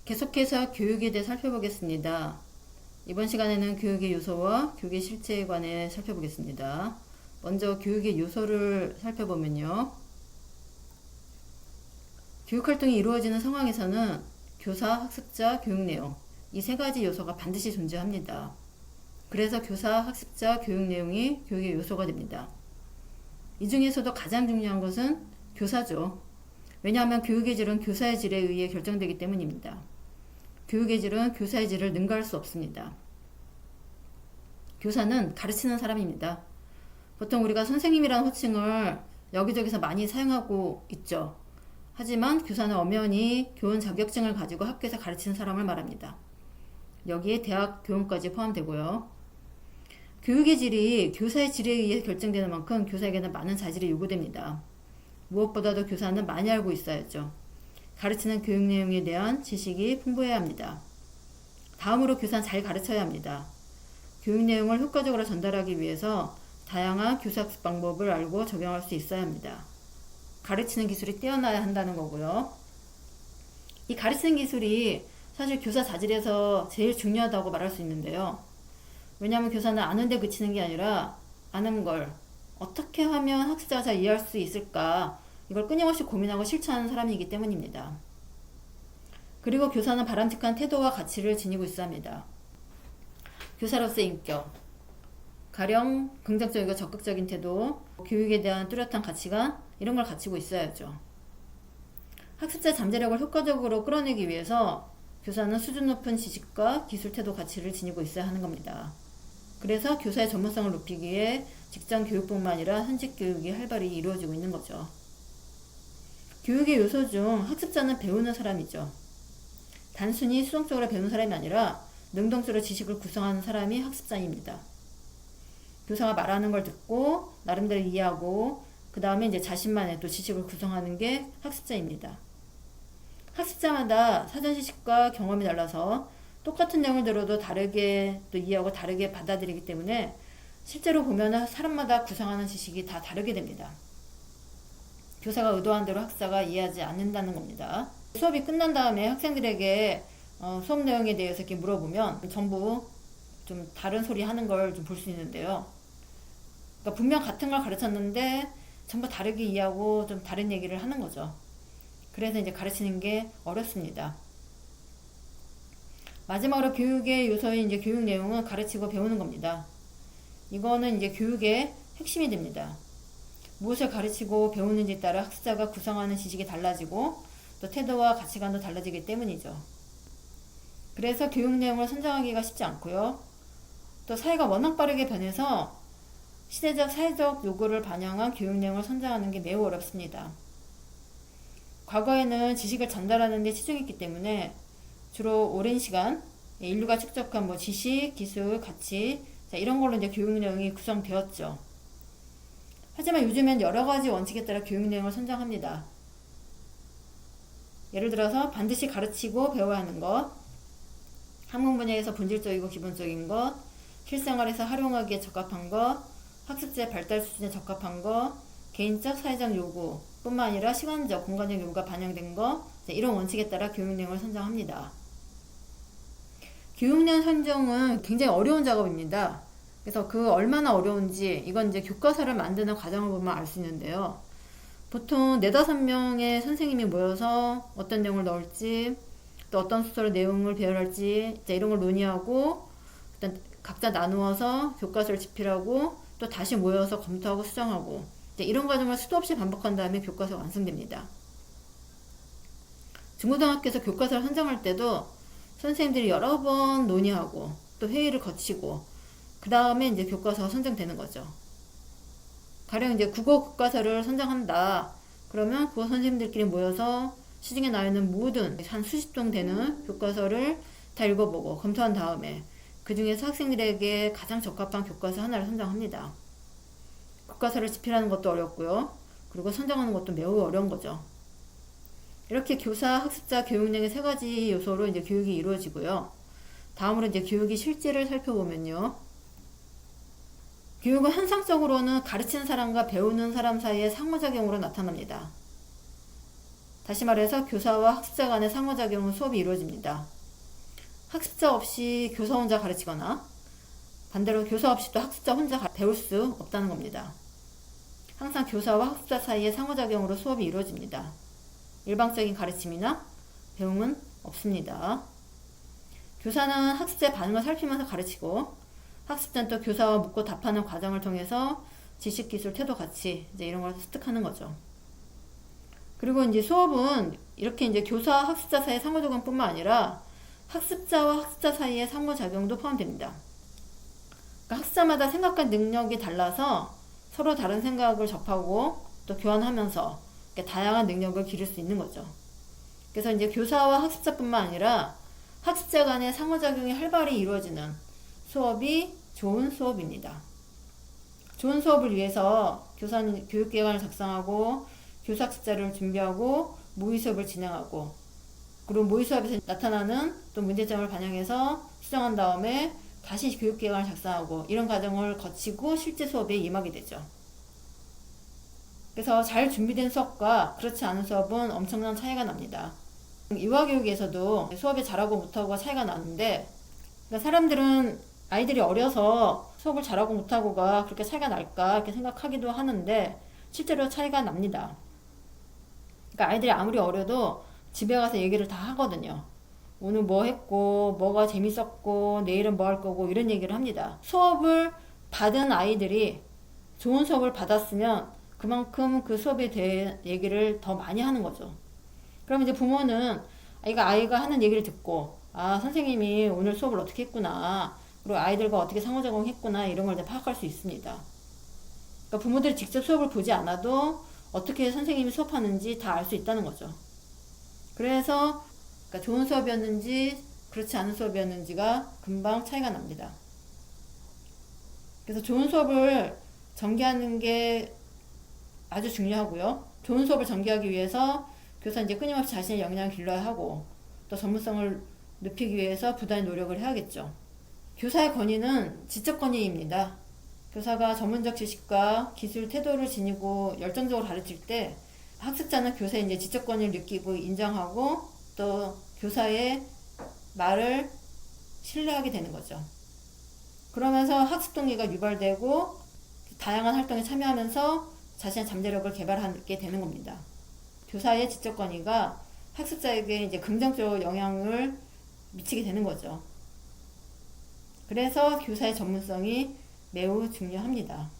계속해서 교육에 대해 살펴보겠습니다. 이번 시간에는 교육의 요소와 교육의 실제에 관해 살펴보겠습니다. 먼저 교육의 요소를 살펴보면요. 교육활동이 이루어지는 상황에서는 교사, 학습자, 교육 내용 이 세 가지 요소가 반드시 존재합니다. 그래서 교사, 학습자, 교육 내용이 교육의 요소가 됩니다. 이 중에서도 가장 중요한 것은 교사죠. 왜냐하면 교육의 질은 교사의 질에 의해 결정되기 때문입니다. 교육의 질은 교사의 질을 능가할 수 없습니다. 교사는 가르치는 사람입니다. 보통 우리가 선생님이라는 호칭을 여기저기서 많이 사용하고 있죠. 하지만 교사는 엄연히 교원 자격증을 가지고 학교에서 가르치는 사람을 말합니다. 여기에 대학 교원까지 포함되고요. 교육의 질이 교사의 질에 의해 결정되는 만큼 교사에게는 많은 자질이 요구됩니다. 무엇보다도 교사는 많이 알고 있어야죠. 가르치는 교육 내용에 대한 지식이 풍부해야 합니다. 다음으로 교사는 잘 가르쳐야 합니다. 교육 내용을 효과적으로 전달하기 위해서 다양한 교사학습 방법을 알고 적용할 수 있어야 합니다. 가르치는 기술이 뛰어나야 한다는 거고요. 이 가르치는 기술이 사실 교사 자질에서 제일 중요하다고 말할 수 있는데요. 왜냐하면 교사는 아는 데 그치는 게 아니라 아는 걸 어떻게 하면 학습자가 잘 이해할 수 있을까, 이걸 끊임없이 고민하고 실천하는 사람이기 때문입니다. 그리고 교사는 바람직한 태도와 가치를 지니고 있어야 합니다. 교사로서의 인격, 가령 긍정적이고 적극적인 태도, 교육에 대한 뚜렷한 가치관, 이런 걸 갖추고 있어야죠. 학습자 잠재력을 효과적으로 끌어내기 위해서 교사는 수준 높은 지식과 기술, 태도, 가치를 지니고 있어야 하는 겁니다. 그래서 교사의 전문성을 높이기 위해 직장 교육뿐만 아니라 현직 교육이 활발히 이루어지고 있는 거죠. 교육의 요소 중 학습자는 배우는 사람이죠. 단순히 수동적으로 배우는 사람이 아니라 능동적으로 지식을 구성하는 사람이 학습자입니다. 교사가 말하는 걸 듣고 나름대로 이해하고 그 다음에 이제 자신만의 또 지식을 구성하는 게 학습자입니다. 학습자마다 사전 지식과 경험이 달라서 똑같은 내용을 들어도 다르게 또 이해하고 다르게 받아들이기 때문에 실제로 보면 사람마다 구성하는 지식이 다 다르게 됩니다. 교사가 의도한 대로 학습자가 이해하지 않는다는 겁니다. 수업이 끝난 다음에 학생들에게 수업 내용에 대해서 이렇게 물어보면 전부 좀 다른 소리 하는 걸 좀 볼 수 있는데요. 그러니까 분명 같은 걸 가르쳤는데 전부 다르게 이해하고 좀 다른 얘기를 하는 거죠. 그래서 이제 가르치는 게 어렵습니다. 마지막으로 교육의 요소인 이제 교육 내용은 가르치고 배우는 겁니다. 이거는 이제 교육의 핵심이 됩니다. 무엇을 가르치고 배우는지에 따라 학습자가 구성하는 지식이 달라지고 또 태도와 가치관도 달라지기 때문이죠. 그래서 교육 내용을 선정하기가 쉽지 않고요. 또 사회가 워낙 빠르게 변해서 시대적 사회적 요구를 반영한 교육 내용을 선정하는 게 매우 어렵습니다. 과거에는 지식을 전달하는 데 치중했기 때문에 주로 오랜 시간 인류가 축적한 지식, 기술, 가치 이런 걸로 이제 교육 내용이 구성되었죠. 하지만 요즘엔 여러 가지 원칙에 따라 교육 내용을 선정합니다. 예를 들어서 반드시 가르치고 배워야 하는 것, 학문 분야에서 본질적이고 기본적인 것, 실생활에서 활용하기에 적합한 것, 학습자의 발달 수준에 적합한 것, 개인적, 사회적 요구 뿐만 아니라 시간적, 공간적 요구가 반영된 것, 이런 원칙에 따라 교육 내용을 선정합니다. 교육 내용 선정은 굉장히 어려운 작업입니다. 그래서 그 얼마나 어려운지 이건 이제 교과서를 만드는 과정을 보면 알 수 있는데요. 보통 4-5명의 선생님이 모여서 어떤 내용을 넣을지 또 어떤 순서로 내용을 배열할지 이런 걸 논의하고 일단 각자 나누어서 교과서를 집필하고 또 다시 모여서 검토하고 수정하고 이런 과정을 수도 없이 반복한 다음에 교과서가 완성됩니다. 중고등학교에서 교과서를 선정할 때도 선생님들이 여러 번 논의하고 또 회의를 거치고 그 다음에 이제 교과서가 선정되는 거죠. 가령 이제 국어 교과서를 선정한다. 그러면 국어 선생님들끼리 모여서 시중에 나와 있는 모든 한 수십 종 되는 교과서를 다 읽어보고 검토한 다음에 그 중에서 학생들에게 가장 적합한 교과서 하나를 선정합니다. 교과서를 집필하는 것도 어렵고요. 그리고 선정하는 것도 매우 어려운 거죠. 이렇게 교사, 학습자, 교육 내용의 세 가지 요소로 이제 교육이 이루어지고요. 다음으로 이제 교육의 실제를 살펴보면요. 교육은 현상적으로는 가르치는 사람과 배우는 사람 사이의 상호작용으로 나타납니다. 다시 말해서 교사와 학습자 간의 상호작용은 수업이 이루어집니다. 학습자 없이 교사 혼자 가르치거나 반대로 교사 없이 또 학습자 혼자 배울 수 없다는 겁니다. 항상 교사와 학습자 사이의 상호작용으로 수업이 이루어집니다. 일방적인 가르침이나 배움은 없습니다. 교사는 학습자의 반응을 살피면서 가르치고 학습자는 또 교사와 묻고 답하는 과정을 통해서 지식, 기술, 태도, 가치 이런 걸 습득하는 거죠. 그리고 이제 수업은 이렇게 이제 교사와 학습자 사이의 상호작용뿐만 아니라 학습자와 학습자 사이의 상호작용도 포함됩니다. 그러니까 학습자마다 생각과 능력이 달라서 서로 다른 생각을 접하고 또 교환하면서 다양한 능력을 기를 수 있는 거죠. 그래서 이제 교사와 학습자뿐만 아니라 학습자 간의 상호작용이 활발히 이루어지는 수업이 좋은 수업입니다. 좋은 수업을 위해서 교사는 교육계획안을 작성하고 교사 학습자를 준비하고 모의 수업을 진행하고 그리고 모의 수업에서 나타나는 또 문제점을 반영해서 수정한 다음에 다시 교육계획안을 작성하고 이런 과정을 거치고 실제 수업에 임하게 되죠. 그래서 잘 준비된 수업과 그렇지 않은 수업은 엄청난 차이가 납니다. 유아교육에서도 수업에 잘하고 못하고가 차이가 나는데 그러니까 사람들은 아이들이 어려서 수업을 잘하고 못하고가 그렇게 차이가 날까 이렇게 생각하기도 하는데 실제로 차이가 납니다. 그러니까 아이들이 아무리 어려도 집에 가서 얘기를 다 하거든요. 오늘 뭐 했고 뭐가 재밌었고 내일은 뭐 할 거고 이런 얘기를 합니다. 수업을 받은 아이들이 좋은 수업을 받았으면 그만큼 그 수업에 대해 얘기를 더 많이 하는 거죠. 그럼 이제 부모는 아이가 하는 얘기를 듣고 선생님이 오늘 수업을 어떻게 했구나 그리고 아이들과 어떻게 상호작용 했구나 이런 걸 이제 파악할 수 있습니다. 그러니까 부모들이 직접 수업을 보지 않아도 어떻게 선생님이 수업하는지 다 알 수 있다는 거죠. 그래서 그러니까 좋은 수업이었는지 그렇지 않은 수업이었는지가 금방 차이가 납니다. 그래서 좋은 수업을 전개하는 게 아주 중요하고요. 좋은 수업을 전개하기 위해서 교사는 이제 끊임없이 자신의 역량을 길러야 하고 또 전문성을 높이기 위해서 부단히 노력을 해야겠죠. 교사의 권위는 지적 권위입니다. 교사가 전문적 지식과 기술, 태도를 지니고 열정적으로 가르칠 때 학습자는 교사의 이제 지적 권위를 느끼고 인정하고 또 교사의 말을 신뢰하게 되는 거죠. 그러면서 학습 동기가 유발되고 다양한 활동에 참여하면서 자신의 잠재력을 개발하게 되는 겁니다. 교사의 지적 권위가 학습자에게 이제 긍정적 영향을 미치게 되는 거죠. 그래서 교사의 전문성이 매우 중요합니다.